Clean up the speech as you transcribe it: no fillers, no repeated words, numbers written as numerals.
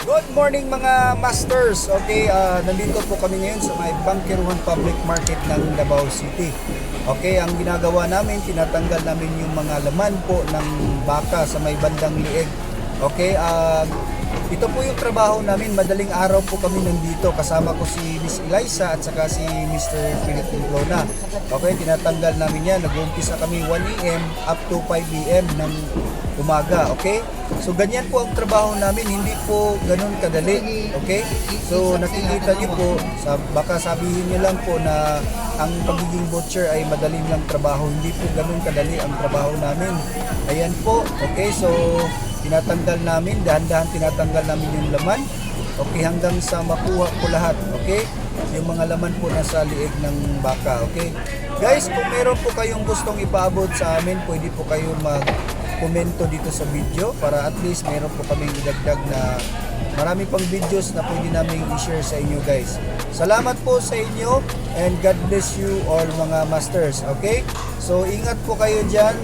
Good morning mga masters. Okay, nandito po kami ngayon sa may Bangkiruhan Public Market ng Davao City. Okay, ang ginagawa namin, tinatanggal namin yung mga laman po ng baka sa may bandang lieg. Okay, ito po yung trabaho namin. Madaling araw po kami nandito. Kasama ko si Miss Eliza at saka si Mr. Philip Implona. Okay, tinatanggal namin yan. Nag-uumpisa kami 1 AM up to 5 PM ng umaga. Okay? So ganyan po ang trabaho namin, hindi po ganun kadali. Okay? So nakikita niyo po, baka sabihin niyo lang po na ang pagiging butcher ay madaling lang trabaho. Hindi po ganun kadali ang trabaho namin. Ayan po. Okay? So tinatanggal namin, dahan-dahan tinatanggal namin yung laman. Okay, hanggang sa makuha po lahat. Okay? Yung mga laman po nasa liig ng baka. Okay? Guys, kung meron po kayong gustong ipaabot sa amin, pwede po kayo mag-komento dito sa video para at least meron po kaming idagdag na marami pang videos na pwede namin i-share sa inyo guys. Salamat po sa inyo and God bless you all mga masters. Okay? So ingat po kayo dyan.